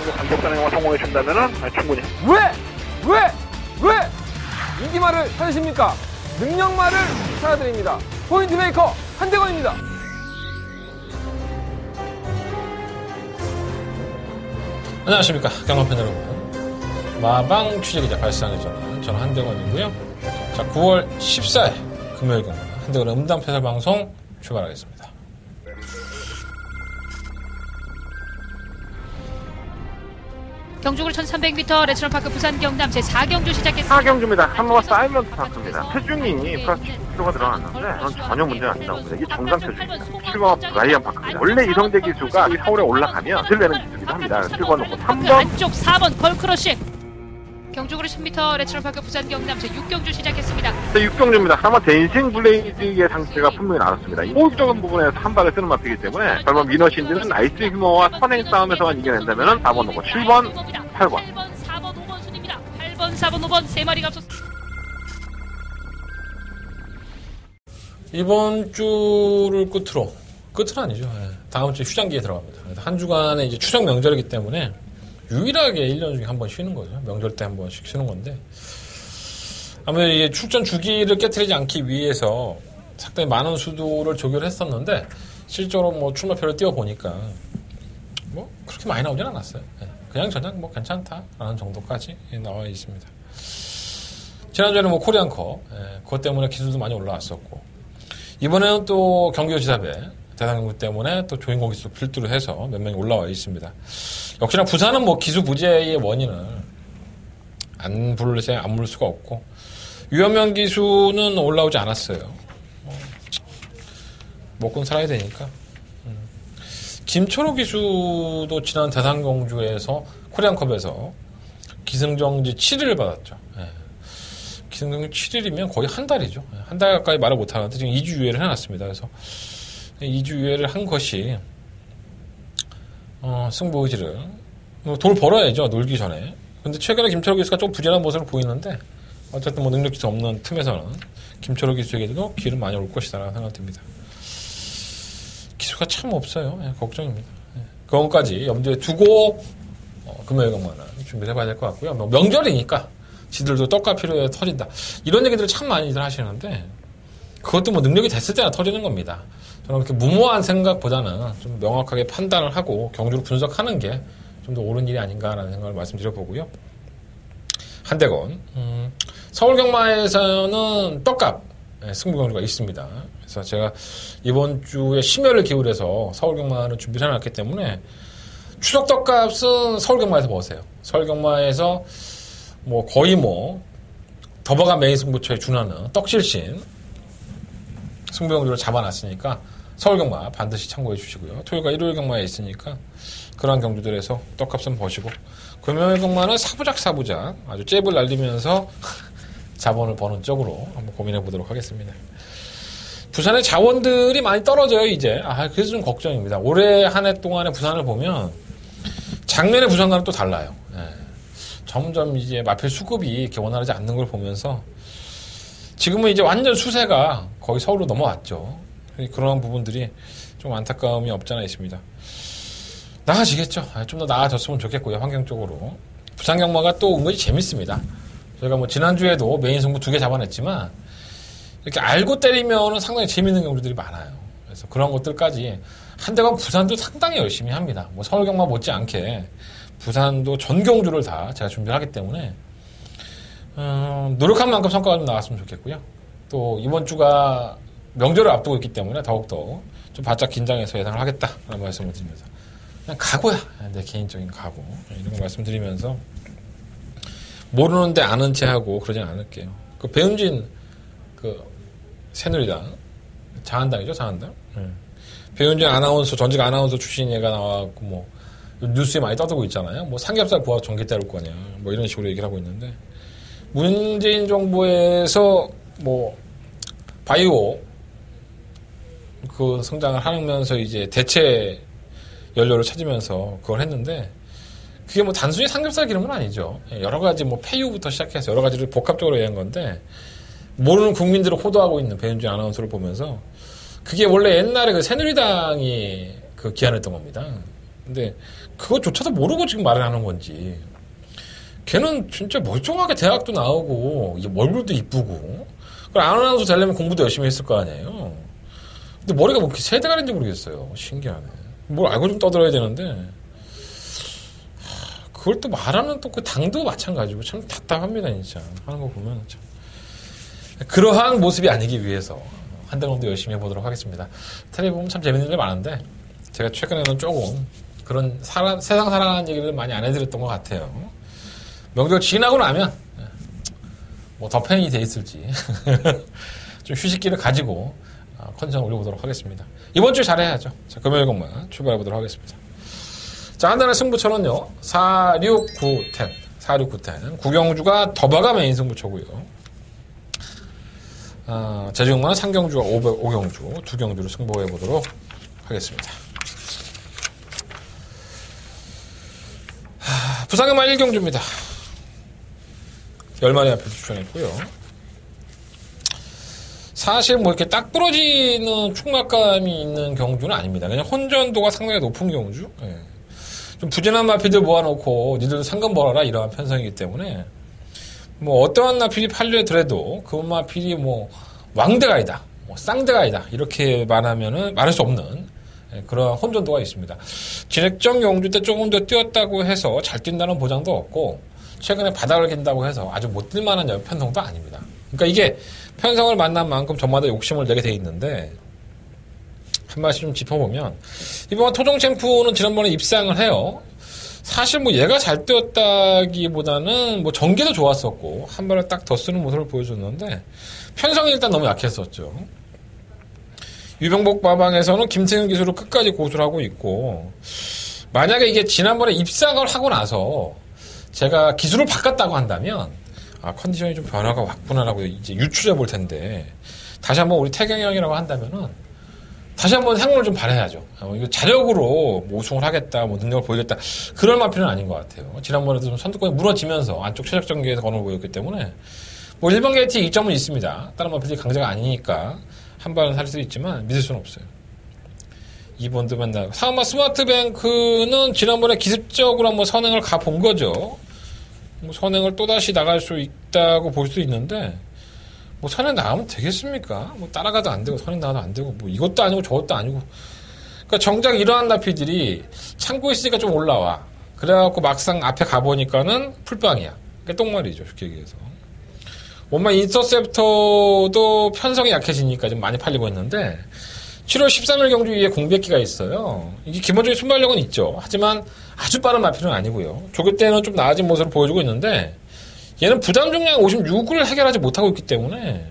정도 감독단에 성공해 준다면은 충분히. 왜 인기말을 찾으십니까? 능력말을 찾아드립니다. 포인트 메이커 한대건입니다. 안녕하십니까 경마팬 여러분. 마방 취재기자 발상의 전화, 저는 한대건이고요. 자, 9월 14일 금요일 경마 한대건의 음담패설 방송 출발하겠습니다. 경주굴 1300m 레츠런파크 부산 경남 제4경주 시작했습니다. 4경주입니다. 3호가 사이먼트 파크입니다. 체중이 플러스 10kg가 들어갔는데 저는 전혀 문제가 안 나옵니다. 이게 정상 체중입니다. 7번 브라이언 파크입니다. 원래 이성대 기수가 이 서울에 올라가면 들내는 기수기도 합니다. 7번 놓고 3번 안쪽 4번 걸크러쉬. 경주굴 10m 레츠런파크 부산 경남 제6경주 시작했습니다. 6경주입니다. 아마 댄싱 블레이드의 상태가 분명히 나왔습니다. 호흡적인 부분에서 한 발을 쓰는 마피기 때문에 젊은 미너신들은 나이스 휴머와 선행 싸움에서만 이겨낸다면 4번 놓고 7번, 8번. 8번, 4번, 5번 순입니다. 8번, 4번, 5번 세 마리가 앞섰습니다. 이번 주를 끝으로 아니죠. 다음 주 휴장기에 들어갑니다. 한 주간의 이제 추석 명절이기 때문에 유일하게 1년 중에 한 번 쉬는 거죠. 명절 때 한 번씩 쉬는 건데. 아무래도 이게 출전 주기를 깨트리지 않기 위해서 상당히 많은 수도를 조결했었는데, 실제로 뭐 출마표를 띄워보니까, 뭐, 그렇게 많이 나오진 않았어요. 그냥 뭐 괜찮다라는 정도까지 나와 있습니다. 지난주에는 뭐 코리안컵, 그것 때문에 기수도 많이 올라왔었고, 이번에는 또 경기도지사배, 대상경구 때문에 또 조인공 기수 필두로 해서 몇 명이 올라와 있습니다. 역시나 부산은 뭐 기수 부재의 원인을 안 부를 수가 없고, 유현명 기수는 올라오지 않았어요. 먹고는 살아야 되니까. 김철호 기수도 지난 대상경주에서 코리안컵에서 기승정지 7일을 받았죠. 기승정지 7일이면 거의 한 달이죠. 한 달 가까이 말을 못하는데 지금 2주 유예를 해놨습니다. 그래서 2주 유예를 한 것이 승부 의지를 돈을 벌어야죠. 놀기 전에. 근데 최근에 김철호 기수가 좀 부진한 모습을 보이는데 어쨌든 뭐 능력 기수 없는 틈에서는 김철호 기수에게도 기회는 많이 올 것이다라는 생각이 듭니다. 기수가 참 없어요. 걱정입니다. 그것까지 염두에 두고 금요일 경마는 준비를 해봐야 될 것 같고요. 뭐 명절이니까 지들도 떡과 필요에 터진다. 이런 얘기들을 참 많이들 하시는데 그것도 뭐 능력이 됐을 때나 터지는 겁니다. 저는 그렇게 무모한 생각보다는 좀 명확하게 판단을 하고 경주를 분석하는 게 좀 더 옳은 일이 아닌가라는 생각을 말씀드려보고요. 한대건 서울경마에서는 떡값 승부 경주가 있습니다. 그래서 제가 이번 주에 심혈을 기울여서 서울경마를 준비를 해놨기 때문에 추석 떡값은 서울경마에서 보세요. 서울경마에서 뭐 거의 뭐 더버가 메인 승부처에 준하는 떡실신 승부 경주를 잡아놨으니까 서울경마 반드시 참고해 주시고요. 토요일과 일요일 경마에 있으니까 그러한 경주들에서 떡값은 버시고, 금요일 경마는 사부작 아주 잽을 날리면서 자본을 버는 쪽으로 한번 고민해 보도록 하겠습니다. 부산의 자원들이 많이 떨어져요 이제. 그래서 좀 걱정입니다. 올해 한 해 동안의 부산을 보면 작년의 부산과는 또 달라요. 점점 이제 마필 수급이 이렇게 원활하지 않는 걸 보면서 지금은 이제 완전 수세가 거의 서울로 넘어왔죠. 그런 부분들이 좀 안타까움이 없잖아 있습니다. 나아지겠죠. 좀 더 나아졌으면 좋겠고요. 환경적으로. 부산 경마가 또 은근히 재밌습니다. 저희가 뭐 지난주에도 메인 승부 2개 잡아냈지만 이렇게 알고 때리면 상당히 재밌는 경우들이 많아요. 그래서 그런 것들까지 한대건 부산도 상당히 열심히 합니다. 뭐 서울 경마 못지않게 부산도 전 경주를 다 제가 준비를 하기 때문에 노력한 만큼 성과가 좀 나왔으면 좋겠고요. 또 이번 주가 명절을 앞두고 있기 때문에 더욱더 좀 바짝 긴장해서 예상을 하겠다라는 말씀을 드리면서 그냥 각오야. 내 개인적인 각오. 이런 거 말씀드리면서 모르는데 아는 체 하고 그러진 않을게요. 그 배은진 새누리당 자한당이죠, 자한당. 배은진 아나운서 전직 아나운서 출신 얘가 나와갖고 뭐 뉴스에 많이 떠들고 있잖아요. 뭐 삼겹살 부하 전기 때릴 거냐 뭐 이런 식으로 얘기를 하고 있는데 문재인 정부에서 뭐 바이오 그 성장을 하면서 이제 대체 연료를 찾으면서 그걸 했는데 그게 뭐 단순히 삼겹살 기름은 아니죠. 여러 가지 뭐 폐유부터 시작해서 여러 가지를 복합적으로 얘기한 건데 모르는 국민들을 호도하고 있는 배은진 아나운서를 보면서 그게 원래 옛날에 그 새누리당이 그 기한했던 겁니다. 근데 그것조차도 모르고 지금 말을 하는 건지. 걔는 진짜 멀쩡하게 대학도 나오고 얼굴도 이쁘고 아나운서 되려면 공부도 열심히 했을 거 아니에요. 근데 머리가 뭐 이렇게 세대가인지 모르겠어요. 신기하네. 뭘 알고 좀 떠들어야 되는데 그걸 또 말하는 또 그 당도 마찬가지고 참 답답합니다 진짜. 하는 거 보면 참. 그러한 모습이 아니기 위해서 한대건도 열심히 해보도록 하겠습니다. 텔레비 보면 참 재밌는 일 많은데 제가 최근에는 조금 그런 세상 살아가는 얘기를 많이 안 해드렸던 것 같아요. 명절 지나고 나면 뭐 더 팬이 돼 있을지 좀 휴식기를 가지고 컨디션 올려보도록 하겠습니다. 이번 주 잘해야죠. 자, 금요일 공만 출발해보도록 하겠습니다. 자, 한달의 승부처는요 46910 46910 구경주가 더바가 메인 승부처고요. 제주공만은 상경주와 오경주 두 경주를 승부해보도록 하겠습니다. 부산경만 1경주입니다. 10마리 앞에 추천했고요. 사실 뭐 이렇게 딱 부러지는 충막감이 있는 경주는 아닙니다. 그냥 혼전도가 상당히 높은 경주. 예. 좀 부진한 마필들 모아놓고 니들도 상금 벌어라 이러한 편성이기 때문에 뭐 어떠한 마필이 팔려더라도 그 마필이 뭐 왕대가이다, 뭐 쌍대가이다 이렇게 말하면은 말할 수 없는 그런 혼전도가 있습니다. 진액정 경주 때 조금 더 뛰었다고 해서 잘 뛴다는 보장도 없고 최근에 바닥을 낀다고 해서 아주 못 뛸만한 편성도 아닙니다. 그러니까 이게 편성을 만난 만큼 저마다 욕심을 내게 돼 있는데 한 말씀 좀 짚어보면 이번 토종 챔프는 지난번에 입상을 해요. 사실 뭐 얘가 잘 뛰었다기보다는 뭐 전개도 좋았었고 한 발을 딱 더 쓰는 모습을 보여줬는데 편성이 일단 너무 약했었죠. 유병복 마방에서는 김태균 기술을 끝까지 고수를 하고 있고 만약에 이게 지난번에 입상을 하고 나서 제가 기술을 바꿨다고 한다면 컨디션이 좀 변화가 왔구나라고 이제 유추해 볼 텐데 다시 한번 우리 태경이 형이라고 한다면은 다시 한번 행운을 좀 바라야죠. 이거 자력으로 뭐 우승을 하겠다, 뭐 능력을 보이겠다 그럴 마필은 아닌 것 같아요. 지난번에도 좀 선두권이 무너지면서 안쪽 최적 전개에서 건을 보였기 때문에 뭐 일반 게이트의 이점은 있습니다. 다른 마필이 강자가 아니니까 한 발은 살 수 있지만 믿을 수는 없어요. 2번도 맨날 사마 스마트뱅크는 지난번에 기습적으로 한번 선행을 가본 거죠. 뭐 선행을 또다시 나갈 수 있다고 볼 수 있는데 뭐 선행 나가면 되겠습니까? 뭐 따라가도 안 되고 선행 나가도 안 되고 뭐 이것도 아니고 저것도 아니고 그러니까 정작 이러한 나피들이 참고 있으니까 좀 올라와. 그래갖고 막상 앞에 가보니까는 풀빵이야. 그러니까 똥말이죠 쉽게 얘기해서. 원만 인터셉터도 편성이 약해지니까 좀 많이 팔리고 있는데 7월 13일 경주 위에 공백기가 있어요. 이게 기본적인 순발력은 있죠. 하지만 아주 빠른 마필은 아니고요. 조교 때는 좀 나아진 모습을 보여주고 있는데 얘는 부담 중량 56을 해결하지 못하고 있기 때문에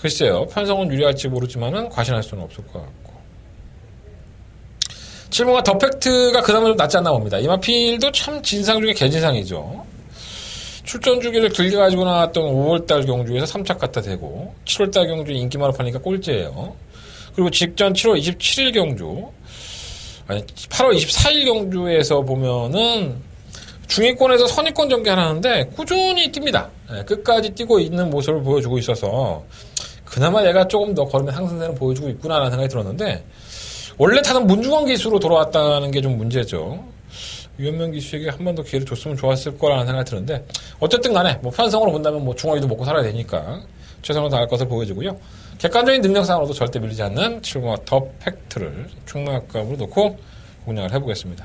글쎄요. 편성은 유리할지 모르지만은 과신할 수는 없을 것 같고 7번가 더팩트가 그나마 좀 낫지 않나 봅니다. 이 마필도 참 진상 중에 개진상이죠. 출전 주기를 길게 가지고 나왔던 5월달 경주에서 3착 갖다 대고 7월달 경주 인기만을 파니까 꼴찌예요. 그리고 직전 7월 27일 경주 아니 8월 24일 경주에서 보면은 중위권에서 선위권 전개하는데 꾸준히 뜁니다. 네, 끝까지 뛰고 있는 모습을 보여주고 있어서 그나마 얘가 조금 더 걸으면 상승세는 보여주고 있구나라는 생각이 들었는데 원래 타던 문중원 기수로 돌아왔다는 게 좀 문제죠. 유현명 기수에게 한 번 더 기회를 줬으면 좋았을 거라는 생각이 드는데 어쨌든 간에 뭐 편성으로 본다면 뭐 중원이도 먹고 살아야 되니까 최선을 다할 것을 보여주고요. 객관적인 능력상으로도 절대 밀리지 않는 7번가 더 팩트를 충막감으로 놓고 공략을 해보겠습니다.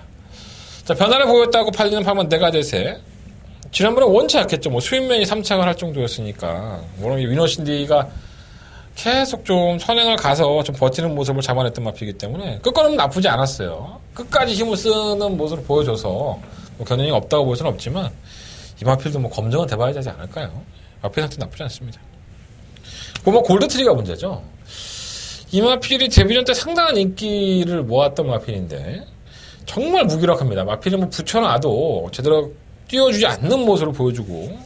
자, 변화를 보였다고 팔리는 8번 네가데세. 지난번에 원체 약했죠. 뭐 수인맨이 3착을 할 정도였으니까. 워낙 위너신디가 계속 좀 선행을 가서 좀 버티는 모습을 잡아냈던 마피이기 때문에 끝걸음은 나쁘지 않았어요. 끝까지 힘을 쓰는 모습을 보여줘서 뭐 견인이 없다고 볼 수는 없지만 이 마필도 뭐 검증은 돼봐야 되지 않을까요? 마필 상태 나쁘지 않습니다. 뭐 골드트리가 문제죠. 이 마필이 데뷔전 때 상당한 인기를 모았던 마필인데 정말 무기력합니다. 마필을 뭐 붙여놔도 제대로 띄워주지 않는 모습을 보여주고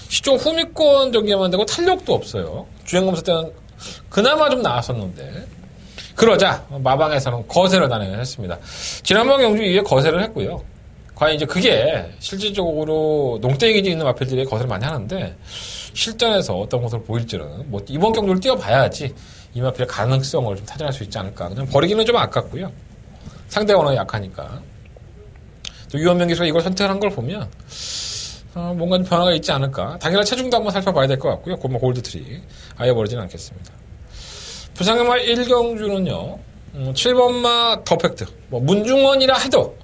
시종 후미권 전개만 되고 탄력도 없어요. 주행검사 때는 그나마 좀 나았었는데 그러자 마방에서는 거세를 단행했습니다. 지난번 경주 이후에 거세를 했고요. 과연 이제 그게 실질적으로 농땡이 기질 있는 마필들이 거세를 많이 하는데 실전에서 어떤 모습을 보일지는 뭐 이번 경주를 뛰어봐야지 이 마필의 가능성을 좀 타진할 수 있지 않을까. 그냥 버리기는 좀 아깝고요. 상대 언어가 약하니까. 유원명 기수가 이걸 선택한 걸 보면 뭔가 좀 변화가 있지 않을까. 당연히 체중도 한번 살펴봐야 될 것 같고요. 골드트리 아예 버리지는 않겠습니다. 부상의마 1경주는요. 7번마 더팩트. 문중원이라 해도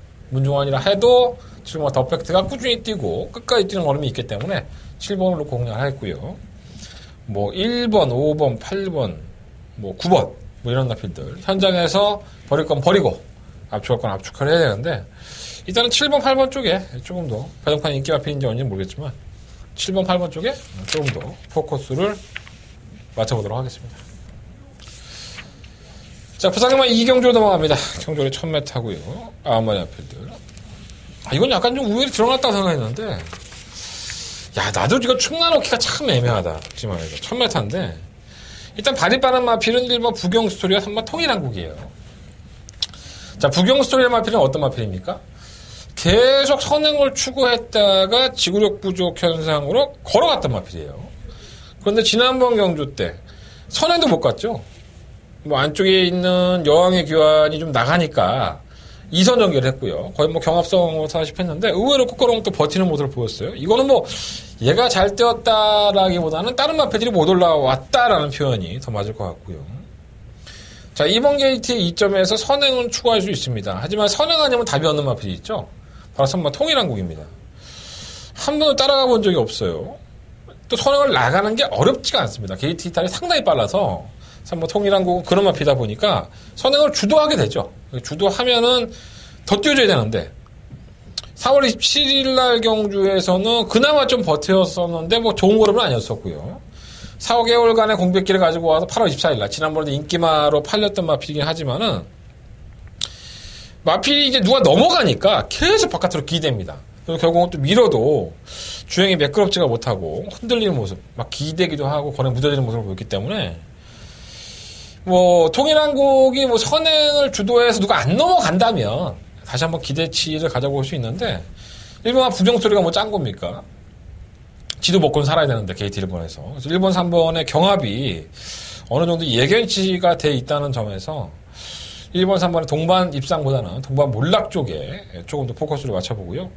7번마 더팩트가 꾸준히 뛰고 끝까지 뛰는 어림이 있기 때문에 7번을 놓고 공략을 했고요. 1번, 5번, 8번, 9번 이런 나필들 현장에서 버릴 건 버리고 압축할 건 압축을 해야 되는데 일단은 7번, 8번 쪽에 조금 더 배정판 인기 마필인지 아닌지 모르겠지만 7번, 8번 쪽에 조금 더 포커스를 맞춰보도록 하겠습니다. 자, 부상의마 2경주로 넘어갑니다. 경주에 1000m고요. 9마리 나필들. 이건 약간 좀 우열이 드러났다고 생각했는데 나도 이거 충나 넣기가 참 애매하다. 솔직히 말해서 1000m인데 일단 바리바람 마필은 1번 부경 스토리와 3번 통일한국이에요. 자, 부경 스토리의 마필은 어떤 마필입니까? 계속 선행을 추구했다가 지구력 부족 현상으로 걸어갔던 마필이에요. 그런데 지난번 경주 때 선행도 못 갔죠. 안쪽에 있는 여왕의 귀환이 좀 나가니까 2선 전개를 했고요. 거의 경합성으로 사다시피 했는데 의외로 끄끄렁 또 버티는 모습을 보였어요. 이거는 얘가 잘 뛰었다라기보다는 다른 마필들이 못 올라왔다라는 표현이 더 맞을 것 같고요. 자, 이번 게이트의 이점에서 선행은 추구할 수 있습니다. 하지만 선행 아니면 답이 없는 마필이 있죠. 바로 3번 통일한국입니다. 한 번도 따라가 본 적이 없어요. 또 선행을 나가는 게 어렵지가 않습니다. 게이트 이탈이 상당히 빨라서 3번 통일한국은 그런 마필이다 보니까 선행을 주도하게 되죠. 주도하면은 더 뛰어줘야 되는데 4월 27일 날 경주에서는 그나마 좀 버텼었는데 좋은 걸음은 아니었었고요. 4개월간의 공백기를 가지고 와서 8월 24일 날 지난번에도 인기마로 팔렸던 마필이긴 하지만은 마필이 이제 누가 넘어가니까 계속 바깥으로 기대입니다. 그래서 결국은 또 밀어도 주행이 매끄럽지가 못하고 흔들리는 모습, 기대기도 하고 거리에 무뎌지는 모습을 보였기 때문에 통일한국이 선행을 주도해서 누가 안 넘어간다면 다시 한번 기대치를 가져볼 수 있는데 일본 부경 소리가 짠 겁니까? 지도 먹고는 살아야 되는데 게이트 1번에서 그래서 1번, 3번의 경합이 어느 정도 예견치가 돼 있다는 점에서 1번, 3번의 동반 입상보다는 동반 몰락 쪽에 조금 더 포커스를 맞춰보고요.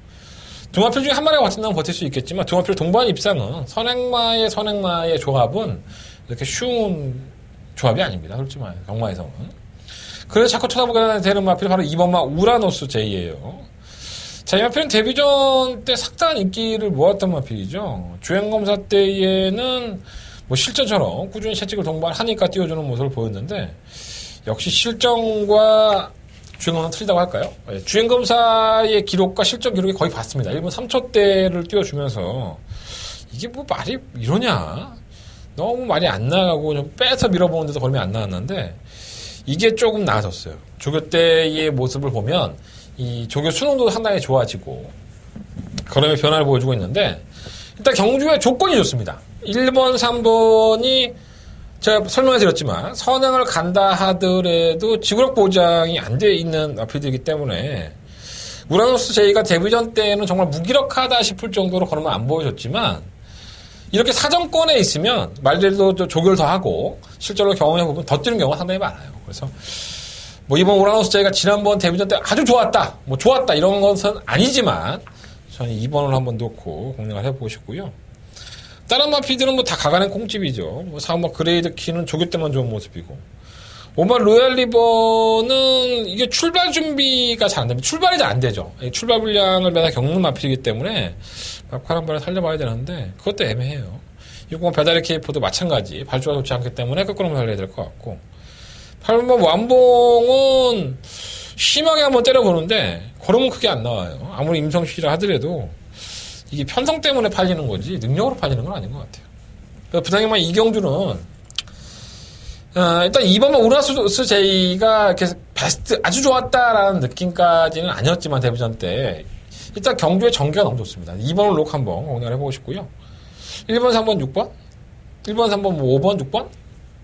두 마필 중에 한 마리가 버틴다면 버틸 수 있겠지만 두 마필 동반 입상은 선행마의 조합은 이렇게 쉬운 조합이 아닙니다. 솔직히 말해서 경마에서는. 그래서 자꾸 쳐다보게 되는 마필이 바로 2번마 우라노스 J예요. 자, 이 마필은 데뷔전 때 상당한 인기를 모았던 마필이죠. 주행검사 때에는 실전처럼 꾸준히 채찍을 동반하니까 띄워주는 모습을 보였는데 역시 실전과 주행검사는 틀리다고 할까요? 주행검사의 기록과 실전 기록이 거의 같습니다. 1분 3초대를 띄워주면서 이게 말이 이러냐? 너무 말이 안 나가고 좀 빼서 밀어보는데도 걸음이 안 나왔는데 이게 조금 나아졌어요. 조교 때의 모습을 보면 이 조교 수능도 상당히 좋아지고 걸음의 변화를 보여주고 있는데 일단 경주의 조건이 좋습니다. 1번, 3번이 제가 설명해드렸지만 선행을 간다 하더라도 지구력 보장이 안 돼 있는 마필들이기 때문에 우라노스 J가 데뷔전 때는 정말 무기력하다 싶을 정도로 걸음을 안 보여줬지만 이렇게 사정권에 있으면 말대로 조교를 더 하고 실제로 경험해보면 더 뛰는 경우가 상당히 많아요. 그래서 이번 우라노스 J가 지난번 데뷔전 때 아주 좋았다 좋았다 이런 것은 아니지만 저는 2번을 한번 놓고 공략을 해보고 싶고요. 다른 마피들은 다 가가는 콩집이죠. 4번 그레이드 키는 조교 때만 좋은 모습이고 5번 로얄 리버는 이게 출발 준비가 잘 안 됩니다. 출발이 잘 안 되죠. 출발 불량을 매달 겪는 마필이기 때문에 막판 한 번에 살려봐야 되는데 그것도 애매해요. 6번 배달의 케이프도 마찬가지 발주가 좋지 않기 때문에 끝걸음을 살려야 될 것 같고 8번 완봉은 심하게 한번 때려보는데 걸음은 크게 안 나와요. 아무리 임성시라 하더라도 이게 편성 때문에 팔리는 거지 능력으로 팔리는 건 아닌 것 같아요. 부상의마 이경주는 일단 2번만 우라노스 J가 이렇게 베스트 아주 좋았다라는 느낌까지는 아니었지만 데뷔전 때 일단 경주의 전개가 너무 좋습니다. 2번을 놓고 한번 공략을 해보고 싶고요. 1번, 3번, 6번 1번, 3번, 5번, 6번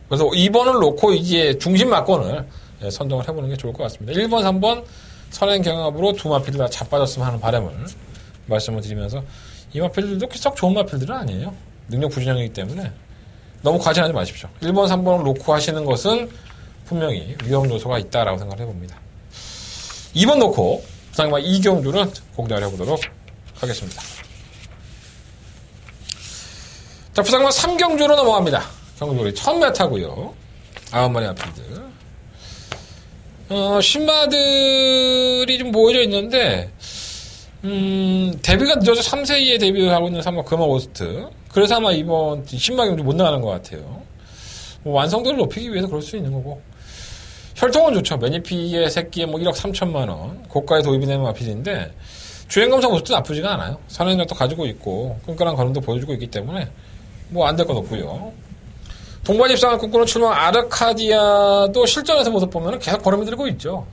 그래서 2번을 놓고 이제 중심 막권을 선정을 해보는 게 좋을 것 같습니다. 1번, 3번 선행 경합으로 두 마필이 다 자빠졌으면 하는 바람을 말씀을 드리면서 이 마필들도 썩 좋은 마필들은 아니에요. 능력 부진형이기 때문에 너무 과신하지 마십시오. 1번, 3번을 놓고 하시는 것은 분명히 위험 요소가 있다라고 생각을 해봅니다. 2번 놓고 부상마 2경주는 공략을 해보도록 하겠습니다. 자, 부상마 3경주로 넘어갑니다. 경주리 1000m고요. 9마리 아필드. 신마들이 좀 모여져 있는데, 데뷔가 늦어서 3세기에 데뷔하고 있는 3마 금화고스트. 그래서 아마 이번 신마 경주 못 나가는 것 같아요. 뭐 완성도를 높이기 위해서 그럴 수 있는 거고. 혈통은 좋죠. 매니피의 새끼에 뭐 1억 3천만 원. 고가에 도입이 되는 아필드인데, 주행검사 모습도 나쁘지가 않아요. 선행력도 가지고 있고, 끈끈한 걸음도 보여주고 있기 때문에, 뭐 안 될 건 없고요. 동반 입상을 꿈꾸는 출마 아르카디아도 실전에서 모습 보면 계속 걸음이 들고 있죠.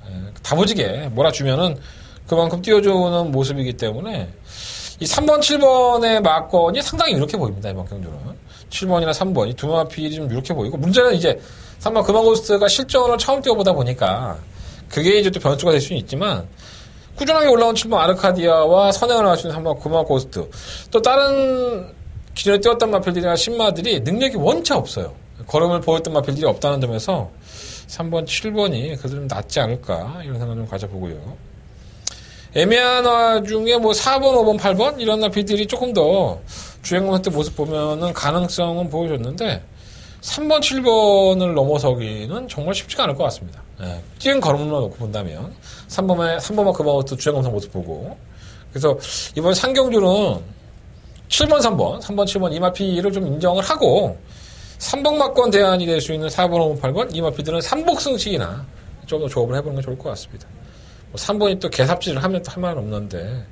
다부지게 몰아주면은 그만큼 띄워주는 모습이기 때문에 이 3번, 7번의 막건이 상당히 이렇게 보입니다. 이번 경주는. 7번이나 3번, 이 두 마필이 좀 이렇게 보이고, 문제는 이제 3번 금화고스트가 실전을 처음 뛰어보다 보니까 그게 이제 또 변수가 될 수는 있지만, 꾸준하게 올라온 7번 아르카디아와 선행을 할 수 있는 3번 금화고스트, 또 다른 기존에 뛰었던 마필들이나 신마들이 능력이 원체 없어요. 걸음을 보였던 마필들이 없다는 점에서 3번, 7번이 그래도 좀 낫지 않을까 이런 생각 좀 가져보고요. 애매한 와중에 뭐 4번, 5번, 8번 이런 마필들이 조금 더 주행검사 때 모습 보면은 가능성은 보여줬는데 3번, 7번을 넘어서기는 정말 쉽지가 않을 것 같습니다. 뛰은 걸음만 놓고 본다면 3번만 그만부터 주행검사 모습 보고, 그래서 이번 상경주는 7번, 3번, 3번, 7번 이마피를 좀 인정을 하고 3번 막권 대안이 될 수 있는 4번, 5번, 8번 이마피들은 3복 승식이나 좀 더 조업을 해보는 게 좋을 것 같습니다. 뭐 3번이 또 개삽질을 하면 또 할 말은 없는데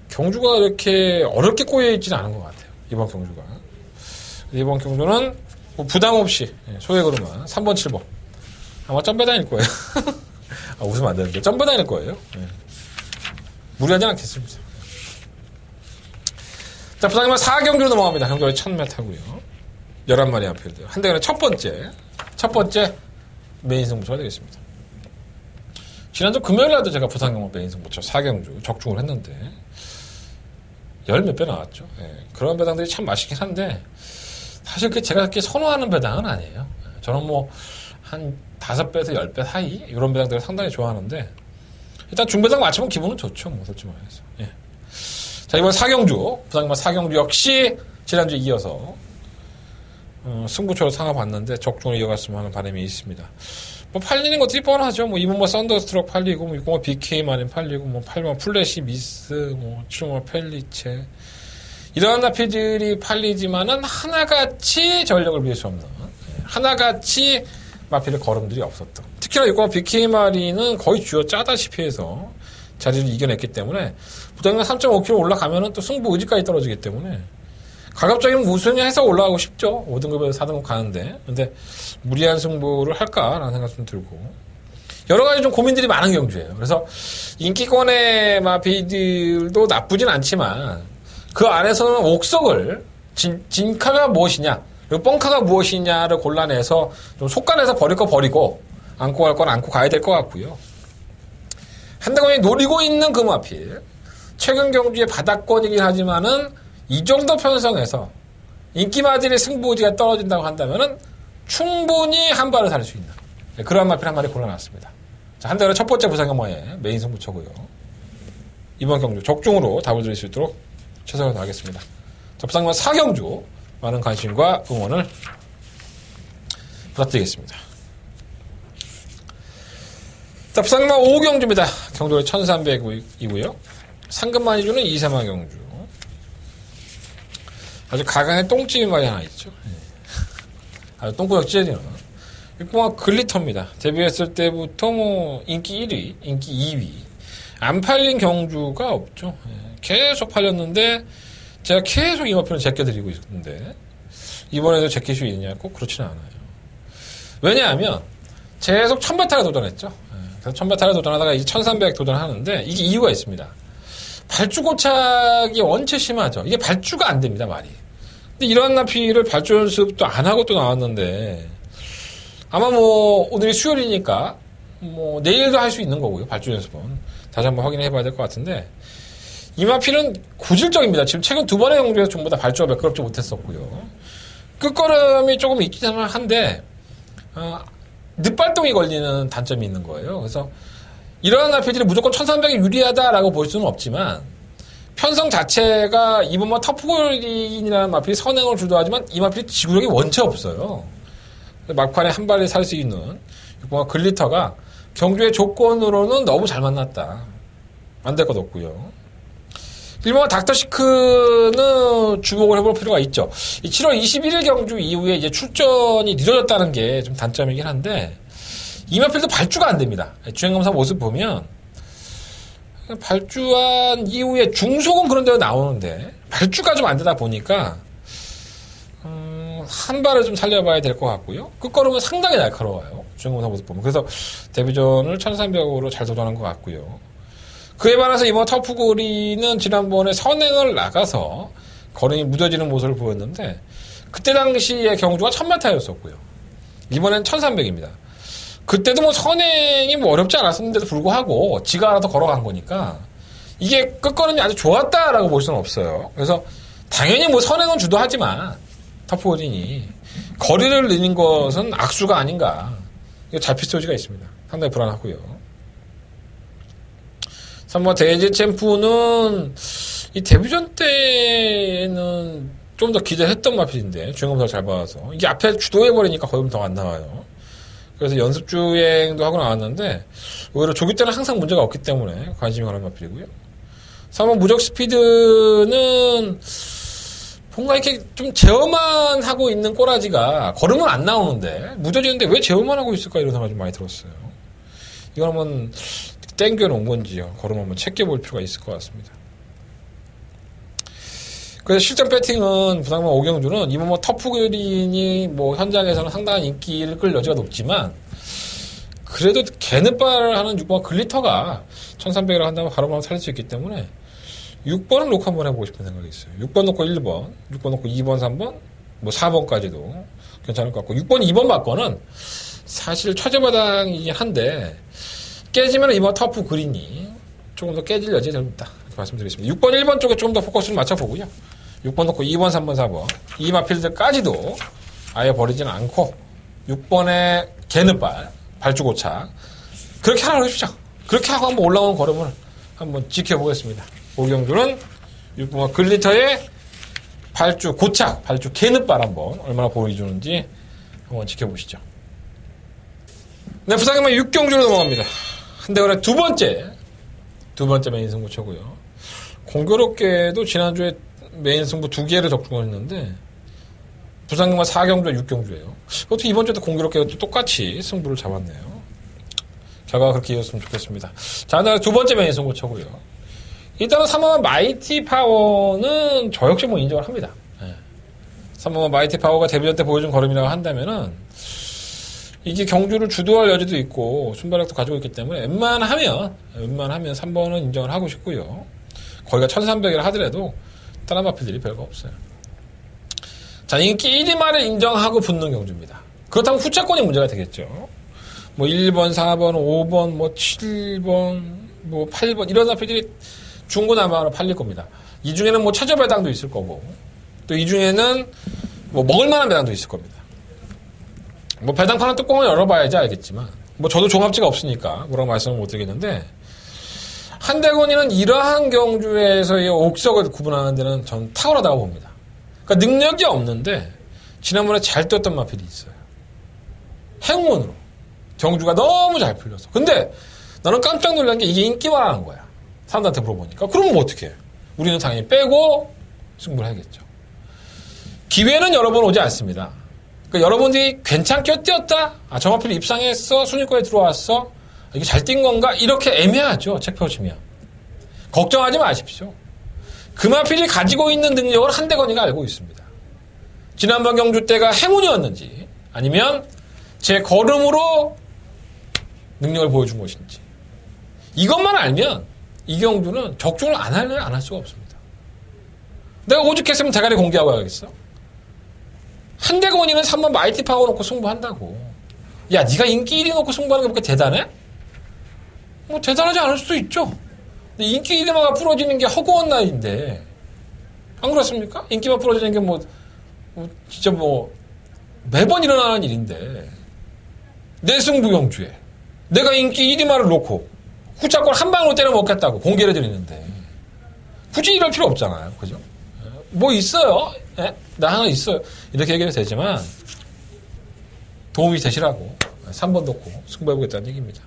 경주가 이렇게 어렵게 꼬여있지는 않은 것 같아요. 이번 경주가. 이번 경주는 뭐 부담 없이 소액으로만 3번, 7번 아마 점배 다닐 거예요. 웃으면 안 되는데 점배 다닐 거예요. 무리하지 않겠습니다. 자, 부상님은 4경주로 넘어갑니다. 경주가 1000m고요. 11마리 아필드. 한 대간의 첫 번째 메인 승부처가 되겠습니다. 지난주 금요일날도 제가 부상경마 메인 승부처 4경주 적중을 했는데 열 몇 배 나왔죠. 그런 배당들이 참 맛있긴 한데 사실 제가 그렇게 선호하는 배당은 아니에요. 저는 뭐 한 5배에서 10배 사이 이런 배당들을 상당히 좋아하는데 일단 중배당 맞추면 기분은 좋죠. 뭐 솔직히 말해서. 자, 이번 4경주, 부상경마 4경주 역시 지난주에 이어서 승부처로 삼아봤는데 적중을 이어갔으면 하는 바람이 있습니다. 뭐 팔리는 것들이 뻔하죠. 뭐 2번 썬더스트럭 팔리고, 뭐 6번 BK 마린 팔리고, 뭐 8번 플래시 미스, 뭐 7번 펠리체 이러한 나피들이 팔리지만은 하나같이 전력을 비울 수 없는, 하나같이 마필의 걸음들이 없었던. 특히나 6번 BK 마린은 거의 쥐어 짜다시피 해서 자리를 이겨냈기 때문에 부담감 3.5kg 올라가면은 또 승부 의지까지 떨어지기 때문에 가급적이면 우승해서 올라가고 싶죠. 5등급에서 4등급 가는데. 근데 무리한 승부를 할까라는 생각 좀 들고. 여러 가지 좀 고민들이 많은 경주예요. 그래서 인기권의 마피들도 나쁘진 않지만 그 안에서는 옥석을 진카가 무엇이냐 그리고 뻥카가 무엇이냐를 골라내서 좀 속간해서 버릴 거 버리고 안고 갈 건 안고 가야 될 것 같고요. 한대건이 노리고 있는 그 마필 최근 경주의 바닥권이긴 하지만은 이 정도 편성에서 인기마들의 승부지가 떨어진다고 한다면은 충분히 한 발을 살 수 있는 그런 마필 한 마리 골라놨습니다. 자, 한대건의 첫 번째 부상경마의 메인 승부처고요. 이번 경주 적중으로 답을 드릴 수 있도록 최선을 다하겠습니다. 자, 부상경마 4경주 많은 관심과 응원을 부탁드리겠습니다. 자, 부상경마 5경주입니다. 경주가 1300이고요. 상금만이 주는 2,3화 경주. 아주 가강의 똥집이 말이 하나 있죠. 아주 똥구역 찢어지는. 이거 글리터입니다. 데뷔했을 때부터 뭐 인기 1위, 인기 2위. 안 팔린 경주가 없죠. 계속 팔렸는데 제가 계속 이마표는 제껴드리고 있는데 이번에도 제낄 수 있느냐 꼭 그렇지는 않아요. 왜냐하면 계속 1000베타를 도전했죠. 그래서 1000베타를 도전하다가 이제 1300 도전하는데 이게 이유가 있습니다. 발주 고착이 원체 심하죠. 이게 발주가 안 됩니다, 말이. 근데 이런 나피를 발주 연습도 안 하고 또 나왔는데 아마 뭐 오늘이 수요일이니까 뭐 내일도 할 수 있는 거고요. 발주 연습은 다시 한번 확인해 봐야 될 것 같은데 이 마필은 고질적입니다. 지금 최근 2번의 경주에서 전부 다 발주가 매끄럽지 못했었고요. 끝걸음이 조금 있기는 한데 늦발동이 걸리는 단점이 있는 거예요. 그래서 이러한 마필들이 무조건 1300이 유리하다라고 볼 수는 없지만 편성 자체가 이번 터프골린이라는 마필이 선행을 주도하지만 이 마필이 지구력이 원체 없어요. 막판에 한 발에 살 수 있는 6번가 글리터가 경주의 조건으로는 너무 잘 만났다. 안 될 것 없고요. 1번가 닥터시크는 주목을 해볼 필요가 있죠. 이 7월 21일 경주 이후에 이제 출전이 늦어졌다는 게 좀 단점이긴 한데 이 마필도 발주가 안 됩니다. 주행검사 모습 보면 발주한 이후에 중속은 그런 데로 나오는데 발주가 좀 안 되다 보니까 한 발을 좀 살려봐야 될 것 같고요. 끝걸음은 상당히 날카로워요. 주행검사 모습 보면. 그래서 데뷔전을 1300으로 잘 도전한 것 같고요. 그에 반해서 이번 터프고리는 지난번에 선행을 나가서 걸음이 무뎌지는 모습을 보였는데 그때 당시의 경주가 1000m였었고요. 이번엔 1300입니다. 그때도 뭐 선행이 뭐 어렵지 않았었는데도 불구하고 지가 알아서 걸어간 거니까 이게 끝걸음이 아주 좋았다라고 볼 수는 없어요. 그래서 당연히 뭐 선행은 주도하지만 터프고린이 거리를 늘린 것은 악수가 아닌가. 이거 잡힐 소지가 있습니다. 상당히 불안하고요. 3번 대제 챔프는 이 데뷔전 때는 좀 더 기대했던 마필인데 주행검사를 잘 받아서 이게 앞에 주도해버리니까 거의 더 안 나와요. 그래서 연습 주행도 하고 나왔는데 오히려 조기 때는 항상 문제가 없기 때문에 관심이 가는 마필이고요. 3번 무적 스피드는 뭔가 이렇게 좀 제어만 하고 있는 꼬라지가 걸음은 안 나오는데 무뎌지는데 왜 제어만 하고 있을까 이런 생각이 좀 많이 들었어요. 이건 한번 땡겨놓은 건지요. 걸음 한번 체크해볼 필요가 있을 것 같습니다. 그래서 실전 배팅은 부상만 오경주는 이번 뭐 터프그린이 뭐 현장에서는 상당한 인기를 끌 여지가 높지만 그래도 개는발을 하는 6번 글리터가 1300이라 한다면 바로 한번 살릴 수 있기 때문에 6번을 놓고 한번 해보고 싶은 생각이 있어요. 6번 놓고 1번, 6번 놓고 2번, 3번, 뭐 4번까지도 괜찮을 것 같고 6번, 2번 맞고는 사실 최저바닥이긴 한데 깨지면 이번 터프 그린이 조금 더 깨질 여지가 있다. 이렇게 말씀드리겠습니다. 6번, 1번 쪽에 조금 더 포커스를 맞춰보고요. 6번 놓고 2번, 3번, 4번 이 마필드까지도 아예 버리지는 않고 6번의 개는발, 발주고착 그렇게 하라고 해주죠. 그렇게 하고 한번 올라오는 걸음을 한번 지켜보겠습니다. 오경주는 6번 글리터의 발주 고착, 발주 개는발 한번 얼마나 보여주는지 한번 지켜보시죠. 네, 부상이면 6경주로 넘어갑니다. 한대원의 두 번째 메인 승부처고요. 공교롭게도 지난주에 메인 승부 2개를 적중했는데 부상경마 4경주와 6경주예요. 어떻게 이번 주에도 공교롭게 똑같이 승부를 잡았네요. 결과가 그렇게 이었으면 좋겠습니다. 자, 한대원의 두 번째 메인 승부처고요. 일단은 3번 마이티 파워는 저 역시 뭐 인정을 합니다. 네. 3번 마이티 파워가 데뷔전 때 보여준 걸음이라고 한다면은 이게 경주를 주도할 여지도 있고 순발력도 가지고 있기 때문에 웬만하면 3번은 인정을 하고 싶고요. 거기가 1300이라 하더라도 다른 마필들이 별거 없어요. 자, 인기 1위 말을 인정하고 붙는 경주입니다. 그렇다면 후차권이 문제가 되겠죠. 뭐 1번, 4번, 5번, 뭐 7번, 뭐 8번 이런 마필들이 중고나방으로 팔릴 겁니다. 이 중에는 뭐 최저 배당도 있을 거고 또 이 중에는 뭐 먹을 만한 배당도 있을 겁니다. 뭐 배당 파는 뚜껑을 열어봐야지 알겠지만 뭐 저도 종합지가 없으니까 뭐라고 말씀을 못 드리겠는데 한대건이는 이러한 경주에서의 옥석을 구분하는 데는 전 탁월하다고 봅니다. 그러니까 능력이 없는데 지난번에 잘 떴던 마필이 있어요. 행운으로 경주가 너무 잘 풀려서. 근데 나는 깜짝 놀란 게 이게 인기화라는 거야. 사람들한테 물어보니까. 그러면 어떻게 해? 우리는 당연히 빼고 승부를 해야겠죠. 기회는 여러 번 오지 않습니다. 그러니까 여러분들이 괜찮게 뛰었다? 아, 저 마필이 입상했어? 순위권에 들어왔어? 이게 잘 뛴 건가? 이렇게 애매하죠. 책 펴주면. 걱정하지 마십시오. 그 마필이 가지고 있는 능력을 한대건이가 알고 있습니다. 지난번 경주 때가 행운이었는지 아니면 제 걸음으로 능력을 보여준 것인지 이것만 알면 이 경주는 적중을 안 할 수가 없습니다. 내가 오죽했으면 대가리 공개하고 가야겠어? 한대건이는 3번 마이티 파워 놓고 승부한다고. 야, 네가 인기 1위 놓고 승부하는 게 그렇게 대단해? 뭐 대단하지 않을 수도 있죠. 근데 인기 1위만 풀어지는 게 허구한 나이인데 안 그렇습니까? 인기만 풀어지는 게 뭐 진짜 뭐 매번 일어나는 일인데 내 승부 경주에 내가 인기 1위만을 놓고 후차골 한 방으로 때려 먹겠다고 공개를 드리는데 굳이 이럴 필요 없잖아요. 그죠? 뭐 있어요? 예? 나 하나 있어요. 이렇게 얘기해도 되지만 도움이 되시라고 3번 놓고 승부해보겠다는 얘기입니다.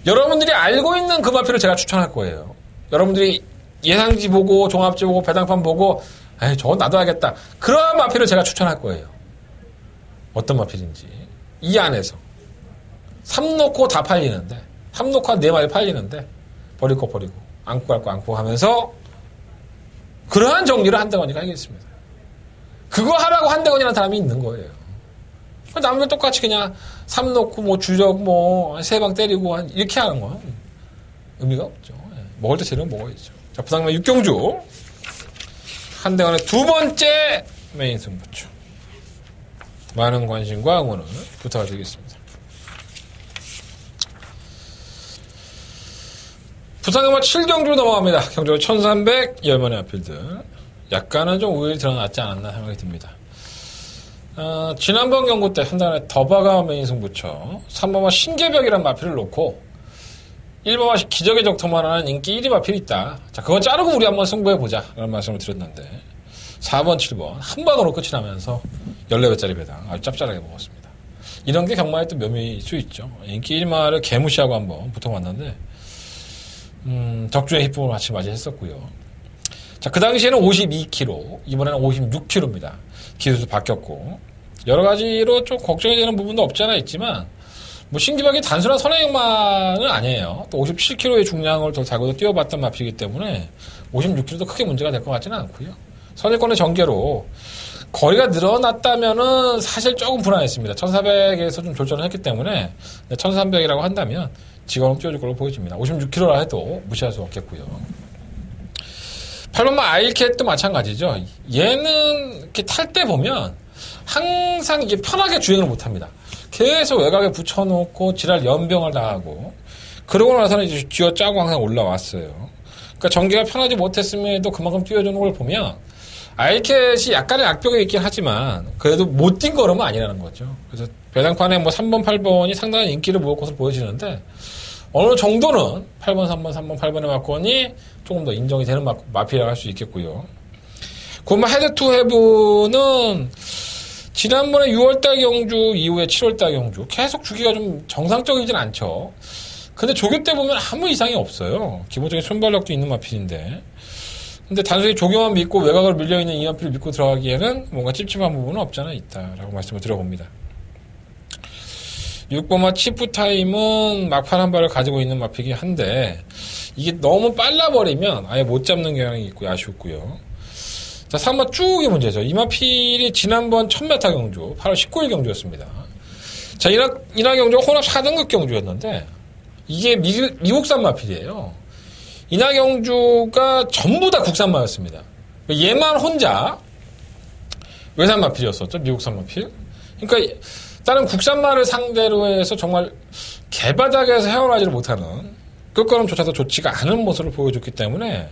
여러분들이 알고 있는 그 마필을 제가 추천할 거예요. 여러분들이 예상지 보고 종합지 보고 배당판 보고 에이 저건 나도 알겠다. 그러한 마필을 제가 추천할 거예요. 어떤 마필인지 이 안에서 3 놓고 다 팔리는데 3 놓고 한 4마리 팔리는데 버릴 거 버리고 안고 갈 거 안고 하면서 그러한 정리를 한대건이가 하겠습니다. 그거 하라고 한대건이라는 사람이 있는 거예요. 남들 똑같이 그냥 3 놓고 뭐 주적 뭐 3방 때리고 이렇게 하는 건 의미가 없죠. 먹을 때 재료는 먹어야죠. 자, 부상만 육경주 한대건의 두 번째 메인 승부처. 많은 관심과 응원을 부탁드리겠습니다. 부상음악 7경주로 넘어갑니다. 경주로 1300 10만의 아필들. 약간은 좀 우열이 드러났지 않았나 생각이 듭니다. 지난번 경구 때 한단의 더바가 메인 승부처 3번마 신계벽이란 마필을 놓고 1번마 기적의 적토만 하는 인기 1위 마필이 있다. 자, 그건 자르고 우리 한번 승부해보자 라는 말씀을 드렸는데 4번, 7번 한 방으로 끝이 나면서 14배짜리 배당 아주 짭짤하게 먹었습니다. 이런 게 경마에 또 묘미일 수 있죠. 인기 1마를 개무시하고 한번 붙어봤는데 적중의 희풍을 같이 맞이했었고요. 자, 그 당시에는 52kg, 이번에는 56kg입니다. 기술도 바뀌었고 여러 가지로 좀 걱정이 되는 부분도 없지 않아 있지만 뭐 신기박이 단순한 선행역만은 아니에요. 또 57kg의 중량을 더 달고 뛰어봤던 마피이기 때문에 56kg도 크게 문제가 될 것 같지는 않고요. 선행권의 전개로 거리가 늘어났다면은 사실 조금 불안했습니다. 1400에서 좀 졸전을 했기 때문에 1300이라고 한다면 직원은 뛰어줄 걸로 보여집니다. 56kg라 해도 무시할 수 없겠고요. 8번마 아일캣도 마찬가지죠. 얘는 이렇게 탈 때 보면 항상 이게 편하게 주행을 못 합니다. 계속 외곽에 붙여놓고 지랄 연병을 당하고 그러고 나서는 이제 쥐어 짜고 항상 올라왔어요. 그러니까 전개가 편하지 못했음에도 그만큼 뛰어주는 걸 보면 아일캣이 약간의 악벽이 있긴 하지만 그래도 못 뛴 걸음은 아니라는 거죠. 그래서 배당판에 뭐 3번, 8번이 상당한 인기를 모을 것으로 보여지는데 어느 정도는 8번, 3번, 3번, 8번의 마건이 조금 더 인정이 되는 마피라고 할 수 있겠고요. 그러면 헤드 투 헤브는 지난번에 6월달 경주 이후에 7월달 경주 계속 주기가 좀 정상적이진 않죠. 근데 조교 때 보면 아무 이상이 없어요. 기본적인 순발력도 있는 마필인데 근데 단순히 조교만 믿고 외곽을 밀려있는 이 마필을 믿고 들어가기에는 뭔가 찝찝한 부분은 없잖아 있다라고 말씀을 드려봅니다. 6번마 치프타임은 막판 한 발을 가지고 있는 마필이긴 한데 이게 너무 빨라버리면 아예 못 잡는 경향이 있고 아쉽고요. 자, 3번 쭉이 문제죠. 이 마필이 지난번 1000m 경주 8월 19일 경주였습니다. 자, 이날 경주가 혼합 4등급 경주였는데 이게 미국산 마필이에요. 이날 경주가 전부 다 국산마였습니다. 얘만 혼자 외산 마필이었었죠. 미국산 마필. 그러니까 다른 국산마를 상대로 해서 정말 개바닥에서 헤어나지를 못하는 끝걸음조차도 좋지가 않은 모습을 보여줬기 때문에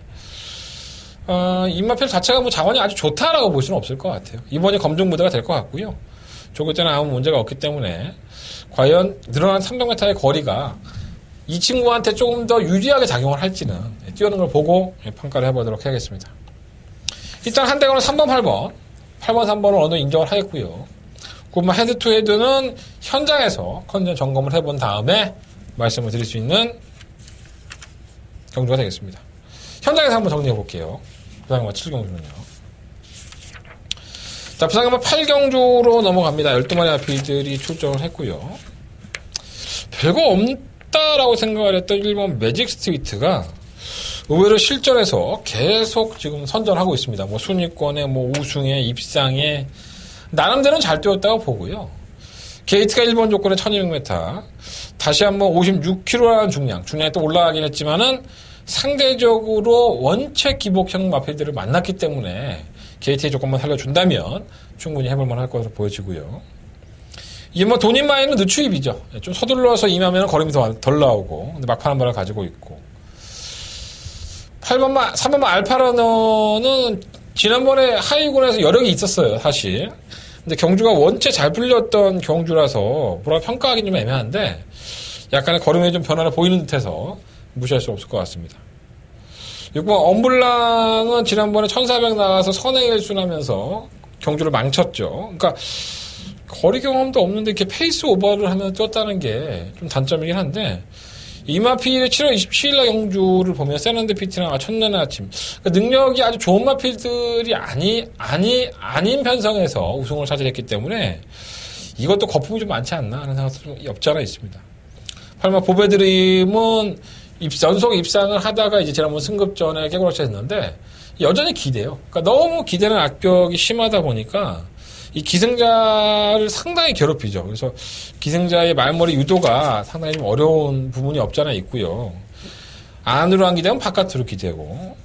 이 마필 자체가 뭐 자원이 아주 좋다라고 볼 수는 없을 것 같아요. 이번이 검증 무대가 될 것 같고요. 조교 때는 아무 문제가 없기 때문에 과연 늘어난 300m의 거리가 이 친구한테 조금 더 유리하게 작용을 할지는 뛰어오는 걸 보고 평가를 해보도록 하겠습니다. 일단 한대건은 3번, 8번 3번을 어느 인정을 하겠고요. 그러면 헤드 투 헤드는 현장에서 컨디션 점검을 해본 다음에 말씀을 드릴 수 있는 경주가 되겠습니다. 현장에서 한번 정리해 볼게요. 부상경마 7경주는요. 자, 부상경마 8경주로 넘어갑니다. 12마리 아필들이 출전을 했고요. 별거 없다라고 생각을 했던 1번 매직 스트리트가 의외로 실전에서 계속 지금 선전하고 있습니다. 뭐 순위권에 뭐 우승에 입상에 나름대로는 잘 뛰었다고 보고요. 게이트가 1번 조건에 1200m 다시 한번 56kg라는 중량이 또 올라가긴 했지만은 상대적으로 원체 기복형 마필들을 만났기 때문에 게이트의 조건만 살려준다면 충분히 해볼만 할 것으로 보여지고요. 이게 뭐 돈인 마이는 늦추입이죠. 좀 서둘러서 임하면 걸음이 덜 나오고 근데 막판 한 발을 가지고 있고 3번마 알파러너는 지난번에 하위군에서 여력이 있었어요, 사실. 근데 경주가 원체 잘 풀렸던 경주라서 뭐라 평가하기는 좀 애매한데 약간의 걸음에 좀 변화를 보이는 듯해서 무시할 수 없을 것 같습니다. 6번 엄블랑은 지난번에 1400 나가서 선행 1순하면서 경주를 망쳤죠. 그러니까 거리 경험도 없는데 이렇게 페이스 오버를 하면 떴다는 게 좀 단점이긴 한데 이마필의 7월 27일 날 경주를 보면 세렌디피티랑 첫날의 아침 그러니까 능력이 아주 좋은 마필들이 아닌 편성에서 우승을 차지했기 때문에 이것도 거품이 좀 많지 않나 하는 생각도 좀 없지 않아 있습니다. 8번 보배드림은 연속 입상을 하다가 이제 지난번 승급전에 깨고락지 했는데 여전히 기대요. 그러니까 너무 기대는 악격이 심하다 보니까 이 기승자를 상당히 괴롭히죠. 그래서 기승자의 말머리 유도가 상당히 좀 어려운 부분이 없잖아 있고요. 안으로 한 기대면 바깥으로 기대고.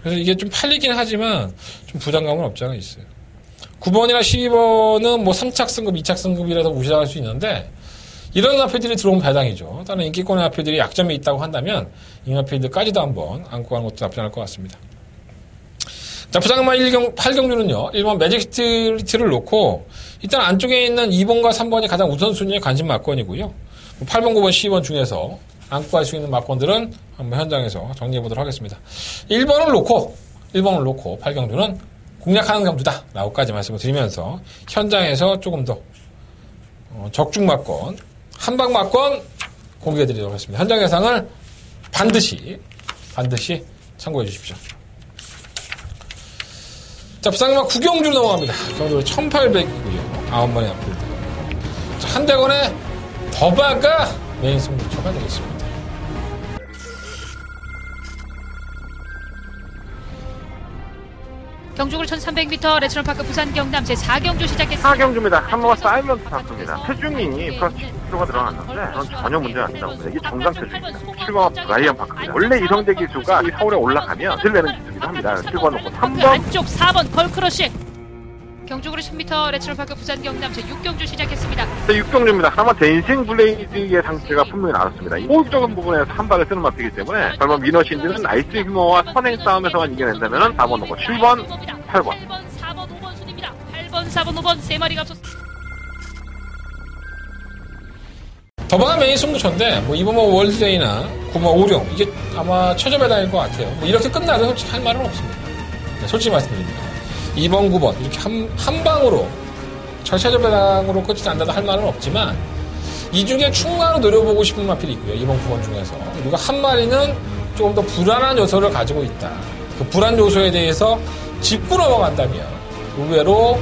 그래서 이게 좀 팔리긴 하지만 좀 부담감은 없잖아 있어요. 9번이나 12번은 뭐 3착 승급, 2착 승급이라서 무시당할 수 있는데 이런 마필들이 들어오면 배당이죠. 다른 인기권의 마필들이 약점이 있다고 한다면 이 마필들까지도 한번 안고 가는 것도 나쁘지 않을 것 같습니다. 자, 부산경마 8경주는요, 1번 매직스트리트를 놓고, 일단 안쪽에 있는 2번과 3번이 가장 우선순위의 관심 막권이고요. 8번, 9번, 12번 중에서 안고 갈 수 있는 막권들은 한번 현장에서 정리해 보도록 하겠습니다. 1번을 놓고 8경주는 공략하는 경주다. 라고까지 말씀을 드리면서 현장에서 조금 더 적중 막권, 한방 막권 공개해 드리도록 하겠습니다. 현장 예상을 반드시 참고해 주십시오. 자, 부산경마 9경주로 넘어갑니다. 경주로 1800이고요. 9마리 앞필드. 자, 한대건의 더바가 메인 승부처가 되겠습니다. 경주굴 1300m 레츠런파크 부산 경남 제4경주 시작했습니다. 4경주입니다. 한모가 쌓이면 탔습니다. 체중이 플러스 10kg가 들어갔는데 저는 전혀 문제가 안 된다고 봅니다. 이게 정상 체중입니다. 7번 브라이언 파크입니다. 원래 이성대 기수가 이 서울에 올라가면 질 내는 기수기도 합니다. 7번 놓고 그 3번 안쪽 4번 걸크러쉬. 경주굴 10m 레츠런파크 부산 경남 제6경주 시작했습니다. 6경주입니다. 하나만 댄싱 블레이드의 상태가 분명히 나왔습니다. 호흡적인 부분에서 한 발을 쓰는 마피기 때문에 설마 미너신드는 나이스 휴머와 선행 싸움에서만 이겨낸다면 4번 놓고 7번, 8번. 8번, 4번, 5번 순입니다. 8번, 4번, 5번 세 마리가 앞섰습니다. 더바가 메인 승부처인데 뭐 이번 뭐 월드데이나 9번 오룡 이게 아마 최저배당일 것 같아요. 뭐 이렇게 끝나도 솔직히 할 말은 없습니다. 네, 솔직히 말씀드립니다. 2번, 9번 이렇게 한 방으로 최저배당으로 끝이 난다도 할 말은 없지만 이 중에 충분히 노려보고 싶은 마필이 있고요. 2번, 9번 중에서 그리고 한 마리는 조금 더 불안한 요소를 가지고 있다. 그 불안 요소에 대해서 짚고 넘어간다면 의외로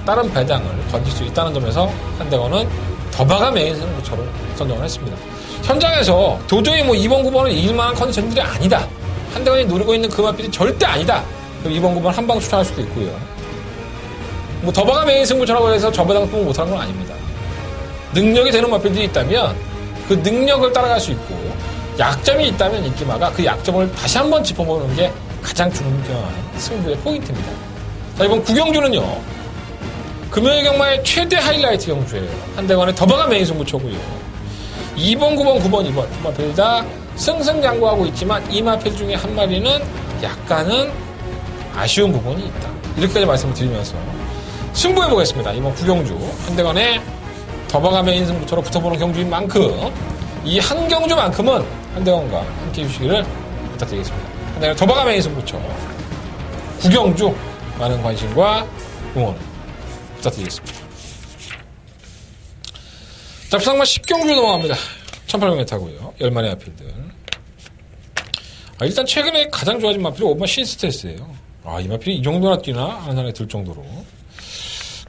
다른 배당을 던질 수 있다는 점에서 한대건은 더바가 메인 승부처로 선정을 했습니다. 현장에서 도저히 뭐 2번, 9번은 이길 만한 컨디션들이 아니다. 한대건이 노리고 있는 그 마필이 절대 아니다. 2번, 9번 한 방 추천할 수도 있고요. 뭐 더바가 메인 승부처라고 해서 저배당 승부 못하는 건 아닙니다. 능력이 되는 마필들이 있다면 그 능력을 따라갈 수 있고 약점이 있다면 인기마가 그 약점을 다시 한번 짚어보는 게 가장 중요한 승부의 포인트입니다. 자, 이번 9경주는요. 금요일 경마의 최대 하이라이트 경주예요. 한대건의 더바가 메인 승부처고요. 2번, 9번, 9번, 2번 두 마필 다 승승장구하고 있지만 이 마필 중에 한 마리는 약간은 아쉬운 부분이 있다. 이렇게까지 말씀을 드리면서 승부해보겠습니다. 이번 9경주 한대건의 더바가 메인 승부처로 붙어보는 경주인 만큼 이 한 경주만큼은 한대건과 함께 해주시기를 부탁드리겠습니다. 한대건 더바가 메인 승부처 9경주 많은 관심과 응원 부탁드리겠습니다. 자, 부산경마 10경주 넘어갑니다. 1800m고요. 10마리 마필들. 일단 최근에 가장 좋아진 마필이 5번 신스테스예요. 이 마필이 이 정도나 뛰나 하는 생각이 들 정도로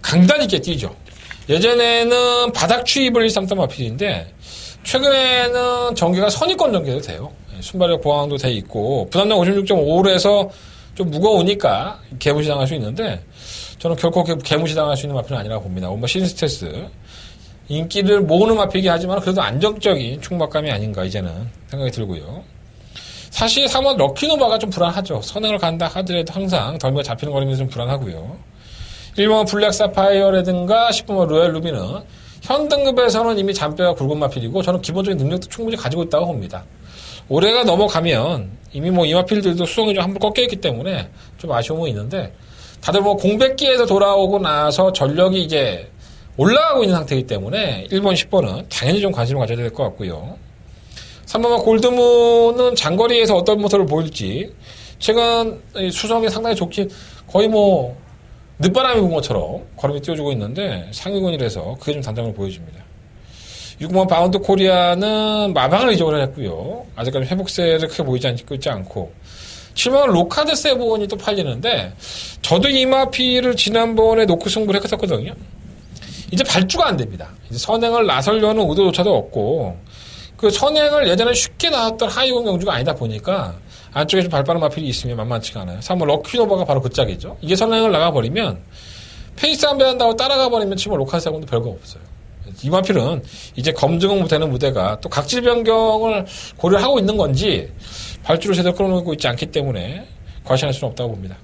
강단 있게 뛰죠. 예전에는 바닥 추입을 일삼던 마필인데 최근에는 전개가 선입권 전개도 돼요. 순발력 보강도 돼 있고 부담량 56.5에서 좀 무거우니까 개무시당할 수 있는데 저는 결코 개무시당할 수 있는 마필은 아니라고 봅니다. 오마 신스테스 인기를 모으는 마필이긴 하지만 그래도 안정적인 충막감이 아닌가 이제는 생각이 들고요. 사실 3번 럭키노바가 좀 불안하죠. 선행을 간다 하더라도 항상 덜미가 잡히는 거리면서 좀 불안하고요. 1번 블랙 사파이어라든가 10번 로얄 루비는 현 등급에서는 이미 잔뼈가 굵은 마필이고 저는 기본적인 능력도 충분히 가지고 있다고 봅니다. 올해가 넘어가면 이미 뭐 이 마필들도 수성이 좀 한번 꺾여있기 때문에 좀 아쉬움은 있는데 다들 뭐 공백기에서 돌아오고 나서 전력이 이제 올라가고 있는 상태이기 때문에 1번, 10번은 당연히 좀 관심을 가져야 될 것 같고요. 3번은 골드문은 장거리에서 어떤 모습을 보일지 최근 수성이 상당히 좋긴 거의 뭐 늦바람이 분 것처럼 걸음이 띄워주고 있는데 상위권이라서 그게 좀 단점을 보여줍니다. 6번 바운드 코리아는 마방을 이적을 했고요. 아직까지 회복세를 크게 보이지 있지 않고 7번 로카드 세븐이 또 팔리는데 저도 이 마피를 지난번에 놓고 승부를 했었거든요. 이제 발주가 안 됩니다. 이제 선행을 나서려는 의도조차도 없고 그 선행을 예전에 쉽게 나왔던 하이공 경주가 아니다 보니까 안쪽에 좀 발빠른 마필이 있으면 만만치가 않아요. 3번 럭키노바가 바로 그 짝이죠. 이게 선행을 나가버리면 페이스 안 배한다고 따라가 버리면 7번 로카드 세븐도 별거 없어요. 이 마필은 이제 검증 못되는 무대가 또 각질 변경을 고려하고 있는 건지 발주를 제대로 끌어놓고 있지 않기 때문에 과신할 수는 없다고 봅니다.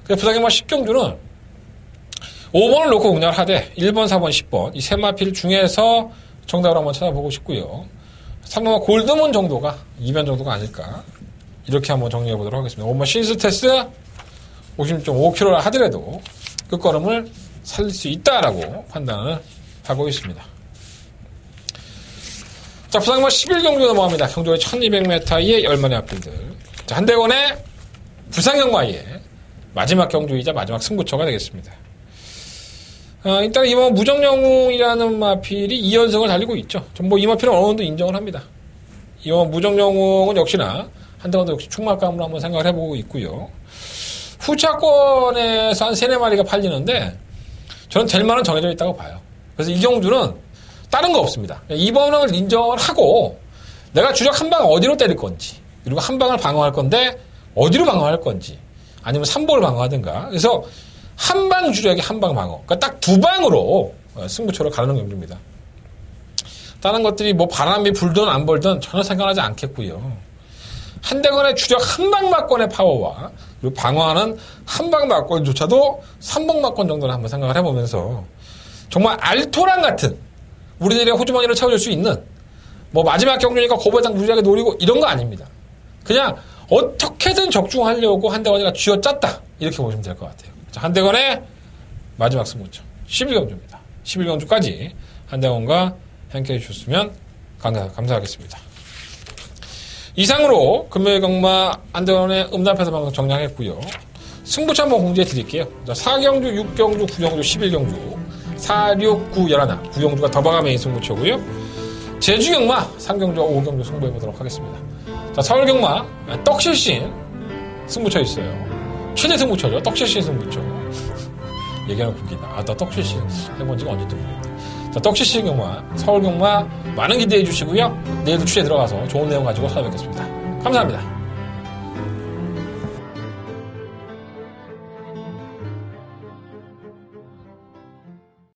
그래서 부산경마 10경주는 5번을 놓고 운영을 하되 1번, 4번, 10번 이 세 마필 중에서 정답을 한번 찾아보고 싶고요. 3번 골드문 정도가 2변 정도가 아닐까 이렇게 한번 정리해 보도록 하겠습니다. 5번 신스테스 56.5km를 하더라도 끝걸음을 살릴 수 있다라고 판단을 하고 있습니다. 자, 부산경마 11경주 넘어갑니다. 경주의 1200m의 10마리 앞필들. 자, 한대건의 부산경마의 마지막 경주이자 마지막 승부처가 되겠습니다. 일단 이번 무정영웅이라는 마필이 2연승을 달리고 있죠. 전 이 마필은 어느 정도 인정을 합니다. 이번 무정영웅은 역시나 한대건도 역시 충말감으로 한번 생각을 해보고 있고요. 후차권에서 한 3-4마리가 팔리는데 저는 될 만은 정해져 있다고 봐요. 그래서 이 경주는 다른 거 없습니다. 2번을 인정을 하고 내가 주력 한 방 어디로 때릴 건지 그리고 한 방을 방어할 건데 어디로 방어할 건지 아니면 3번을 방어하든가 그래서 한 방 주력에 한 방 방어 그러니까 딱 2방으로 승부처를 가르는 경주입니다. 다른 것들이 뭐 바람이 불든 안 불든 전혀 상관하지 않겠고요. 한대건의 주력 한 방 맞건의 파워와 그리고 방어하는 한 방 맞건조차도 3방 맞건 정도는 한번 생각을 해보면서 정말 알토란 같은 우리들의 호주머니를 채워줄 수 있는 뭐 마지막 경주니까 고배당 무리하게 노리고 이런 거 아닙니다. 그냥 어떻게든 적중하려고 한대건이가 쥐어짰다 이렇게 보시면 될 것 같아요. 자, 한대건의 마지막 승부처 11경주입니다. 11경주까지 한대건과 함께해 주셨으면 감사하겠습니다. 이상으로 금요일 경마 한대건의 음담패서 방송 정리하겠고요. 승부처 한번 공지해 드릴게요. 자, 4경주, 6경주, 9경주, 11경주 4, 6, 9, 11 9경주가 더바가 메인 승부처고요. 제주경마 3경주와 5경주 승부해보도록 하겠습니다. 자, 서울경마 떡실신 승부처 있어요. 최대 승부처죠. 떡실신 승부처. 얘기하면 웃기다. 나 떡실신 해본 지가 언제도 모르겠다. 자, 떡실신 경마, 서울경마 많은 기대해 주시고요. 내일도 취재 들어가서 좋은 내용 가지고 찾아뵙겠습니다. 감사합니다.